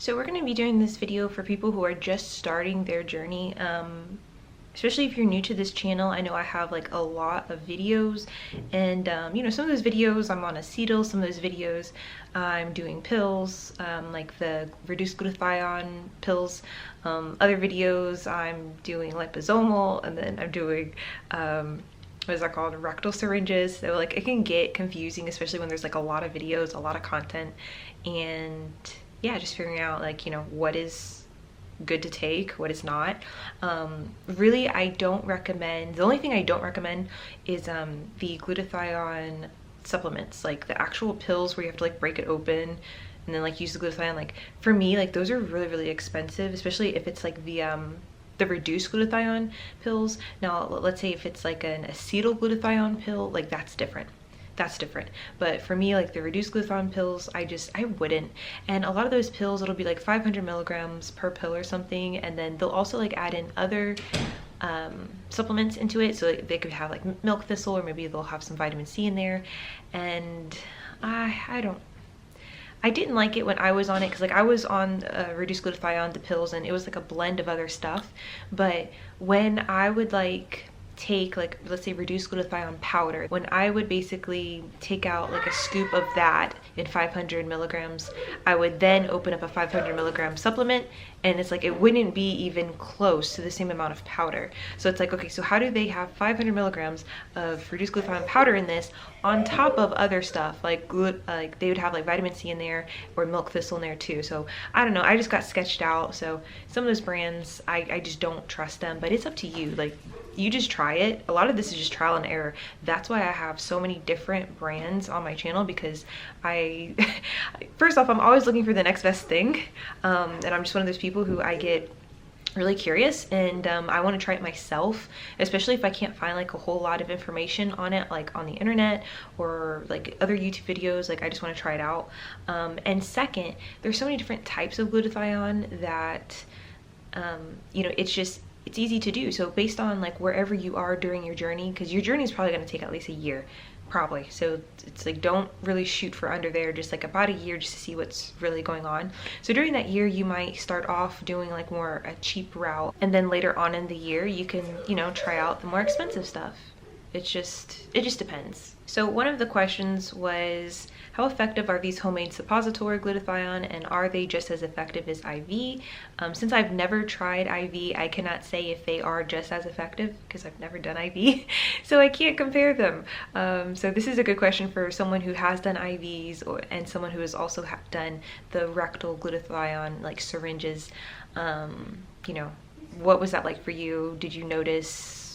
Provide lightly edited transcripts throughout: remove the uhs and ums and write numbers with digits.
So we're going to be doing this video for people who are just starting their journey. Especially if you're new to this channel. I know I have like a lot of videos, and some of those videos I'm on acetyl, some of those videos I'm doing pills, like the reduced glutathione pills. Other videos I'm doing liposomal, and then I'm doing what is that called, rectal syringes. So like it can get confusing, especially when there's like a lot of videos, a lot of content, and yeah, just figuring out like what is good to take, what is not. Really, I don't recommend, the only thing I don't recommend is the glutathione supplements, like the actual pills where you have to like break it open and then like use the glutathione. Like for me, like those are really expensive, especially if it's like the reduced glutathione pills. Now let's say if it's like an acetyl glutathione pill, like that's different. But for me, like the reduced glutathione pills, I wouldn't. And a lot of those pills, it'll be like 500 milligrams per pill or something, and then they'll also like add in other supplements into it, so like, they could have like milk thistle, or maybe they'll have some vitamin C in there. And I didn't like it when I was on it, because like I was on reduced glutathione, the pills, and it was like a blend of other stuff. But when I would like take, like, let's say reduced glutathione powder, when I would basically take out like a scoop of that in 500 milligrams, I would then open up a 500 milligram supplement, and it's like it wouldn't be even close to the same amount of powder. So it's like, okay, so how do they have 500 milligrams of reduced glutathione powder in this on top of other stuff like they would have like vitamin C in there, or milk thistle in there too. So I don't know, I just got sketched out. So some of those brands, I just don't trust them, but it's up to you. Like, you just try it. A lot of this is just trial and error. That's why I have so many different brands on my channel, because I first off, I'm always looking for the next best thing, and I'm just one of those people who I get really curious, and I want to try it myself, especially if I can't find like a whole lot of information on it, like on the internet or like other YouTube videos. Like I just want to try it out. And second, there's so many different types of glutathione that it's easy to do. So based on like wherever you are during your journey, because your journey is probably going to take at least a year, probably. So it's like, don't really shoot for under there, just like about a year, just to see what's really going on. So during that year, you might start off doing like more a cheap route, and then later on in the year, you can, try out the more expensive stuff. It just depends. So one of the questions was, how effective are these homemade suppository glutathione, and are they just as effective as IV? Since I've never tried IV, I cannot say if they are just as effective, because I've never done IV, so I can't compare them. So this is a good question for someone who has done IVs, and someone who has also done the rectal glutathione, like syringes. What was that like for you? Did you notice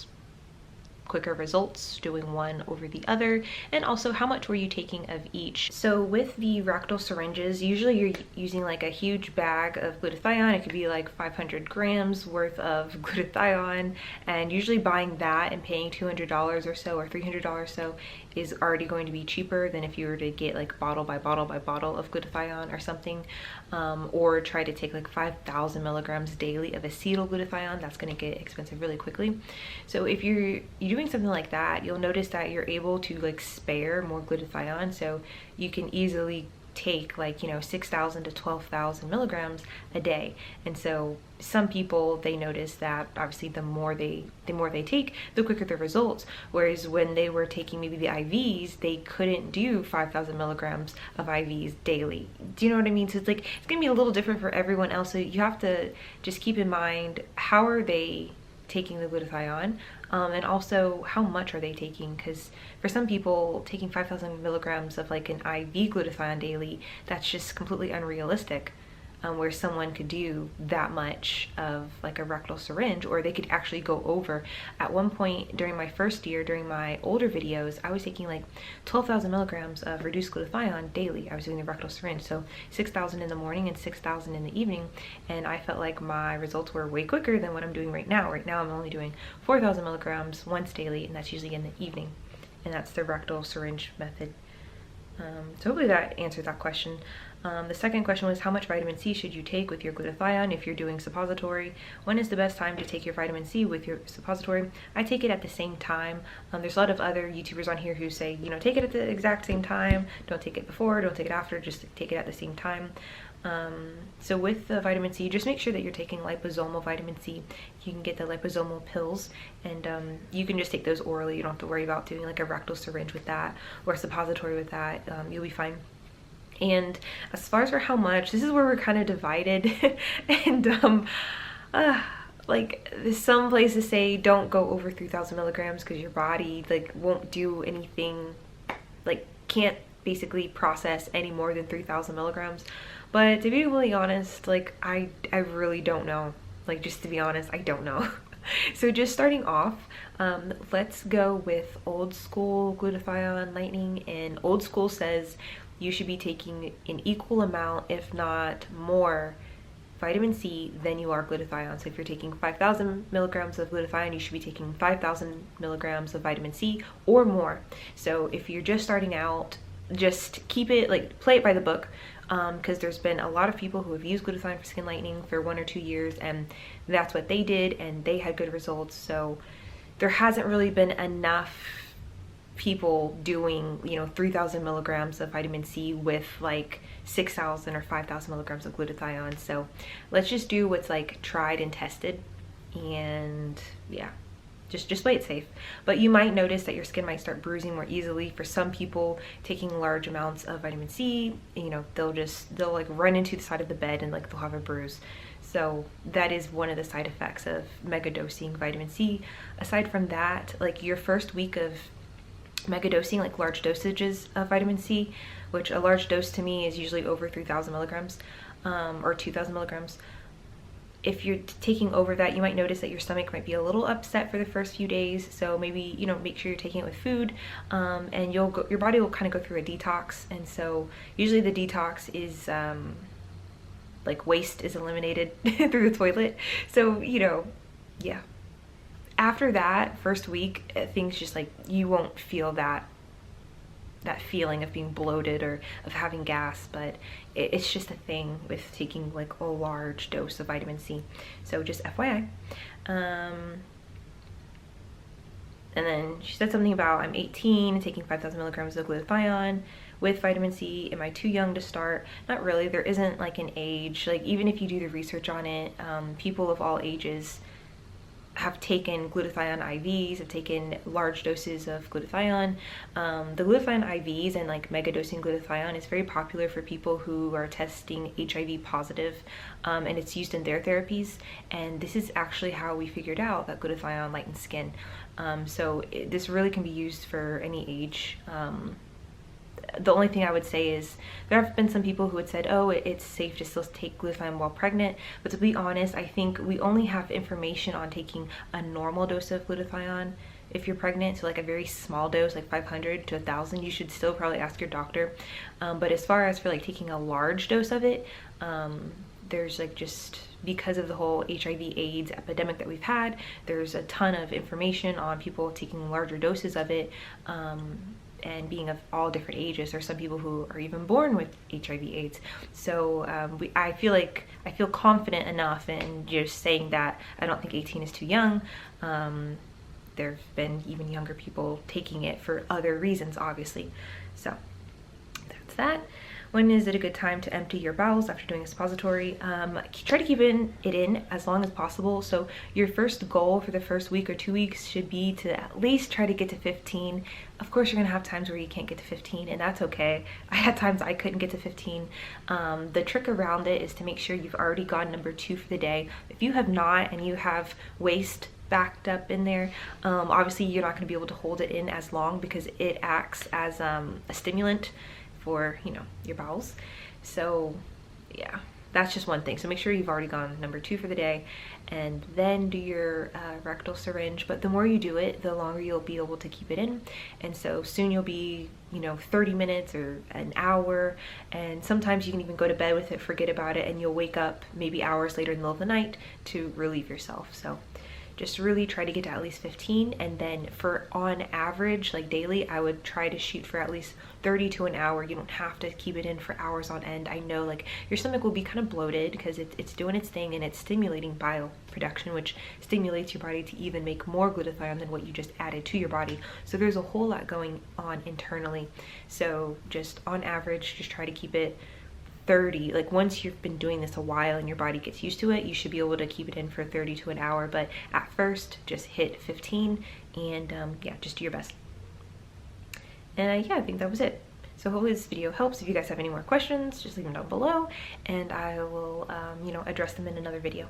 quicker results doing one over the other? And also, how much were you taking of each? So with the rectal syringes, usually you're using like a huge bag of glutathione. It could be like 500 grams worth of glutathione, and usually buying that and paying $200 or so, or $300 or so, is already going to be cheaper than if you were to get like bottle by bottle by bottle of glutathione or something, or try to take like 5,000 milligrams daily of acetyl glutathione. That's going to get expensive really quickly. So if you're doing something like that, you'll notice that you're able to like spare more glutathione, so you can easily take like 6,000 to 12,000 milligrams a day. And so some people, they notice that obviously the more they take, the quicker the results. Whereas when they were taking maybe the IVs, they couldn't do 5,000 milligrams of IVs daily. Do you know what I mean? So it's like, it's gonna be a little different for everyone else. So you have to just keep in mind, how are they taking the glutathione, and also how much are they taking? Because for some people, taking 5,000 milligrams of like an IV glutathione daily, that's just completely unrealistic. Where someone could do that much of like a rectal syringe, or they could actually go over. At one point during my first year, during my older videos, I was taking like 12,000 milligrams of reduced glutathione daily. I was doing the rectal syringe, so 6,000 in the morning and 6,000 in the evening, and I felt like my results were way quicker than what I'm doing right now. Right now I'm only doing 4,000 milligrams once daily, and that's usually in the evening, and that's the rectal syringe method. So hopefully that answered that question. The second question was, how much vitamin C should you take with your glutathione if you're doing suppository? When is the best time to take your vitamin C with your suppository? I take it at the same time. There's a lot of other YouTubers on here who say, take it at the exact same time. Don't take it before, don't take it after, just take it at the same time. So with the vitamin C, just make sure that you're taking liposomal vitamin C. You can get the liposomal pills, and you can just take those orally. You don't have to worry about doing like a rectal syringe with that or a suppository with that. You'll be fine. And as far as for how much, this is where we're kind of divided. And like some places say don't go over 3,000 milligrams because your body like won't do anything, like can't basically process any more than 3,000 milligrams. But to be really honest, like I really don't know. Like, just to be honest, I don't know. So just starting off, let's go with old school glutathione lightning. And old school says you should be taking an equal amount, if not more, vitamin C than you are glutathione. So if you're taking 5,000 milligrams of glutathione, you should be taking 5,000 milligrams of vitamin C or more. So if you're just starting out, just keep it, like, play it by the book, because there's been a lot of people who have used glutathione for skin lightening for 1 or 2 years, and that's what they did, and they had good results. So there hasn't really been enough people doing, 3,000 milligrams of vitamin C with like 6,000 or 5,000 milligrams of glutathione. So let's just do what's like tried and tested, and yeah, just play it safe. But you might notice that your skin might start bruising more easily. For some people, taking large amounts of vitamin C, they'll like run into the side of the bed and like they'll have a bruise. So that is one of the side effects of mega dosing vitamin C. Aside from that, like your first week of mega dosing, like large dosages of vitamin C, which a large dose to me is usually over 3,000 milligrams or 2,000 milligrams. If you're taking over that, you might notice that your stomach might be a little upset for the first few days. So maybe, make sure you're taking it with food, and your body will kind of go through a detox. And so usually the detox is like waste is eliminated through the toilet. So, yeah. After that first week, things just like, you won't feel that feeling of being bloated or of having gas, but it's just a thing with taking like a large dose of vitamin C. So just FYI. And then she said something about, I'm 18 and taking 5,000 milligrams of glutathione with vitamin C. Am I too young to start? Not really. There isn't like an age. Like, even if you do the research on it, people of all ages have taken glutathione IVs, have taken large doses of glutathione. The glutathione IVs and like mega dosing glutathione is very popular for people who are testing HIV positive, and it's used in their therapies. And this is actually how we figured out that glutathione lightens skin. This really can be used for any age. The only thing I would say is there have been some people who had said, oh, it's safe to still take glutathione while pregnant. But to be honest, I think we only have information on taking a normal dose of glutathione if you're pregnant. So like a very small dose, like 500 to 1,000, you should still probably ask your doctor. But as far as for like taking a large dose of it, there's like, just because of the whole HIV AIDS epidemic that we've had, there's a ton of information on people taking larger doses of it. And being of all different ages. There's some people who are even born with HIV/AIDS. So I feel confident enough in just saying that I don't think 18 is too young. There have been even younger people taking it for other reasons, obviously. So that's that. When is it a good time to empty your bowels after doing a suppository? Try to keep it in as long as possible. So your first goal for the first week or 2 weeks should be to at least try to get to 15. Of course, you're gonna have times where you can't get to 15, and that's okay. I had times I couldn't get to 15. The trick around it is to make sure you've already gone number 2 for the day. If you have not, and you have waste backed up in there, obviously you're not going to be able to hold it in as long because it acts as a stimulant for your bowels. So yeah, that's just one thing. So make sure you've already gone number 2 for the day, and then do your rectal syringe. But the more you do it, the longer you'll be able to keep it in, and so soon you'll be 30 minutes or an hour, and sometimes you can even go to bed with it, forget about it, and you'll wake up maybe hours later in the middle of the night to relieve yourself. So just really try to get to at least 15, and then for on average, like daily, I would try to shoot for at least 30 to an hour. You don't have to keep it in for hours on end. I know like your stomach will be kind of bloated because it's doing its thing and it's stimulating bile production, which stimulates your body to even make more glutathione than what you just added to your body. So there's a whole lot going on internally. So just on average, just try to keep it 30. Like once you've been doing this a while and your body gets used to it, you should be able to keep it in for 30 to an hour. But at first, just hit 15 and yeah, just do your best. And yeah, I think that was it. So hopefully this video helps. If you guys have any more questions, just leave them down below and I will, you know, address them in another video.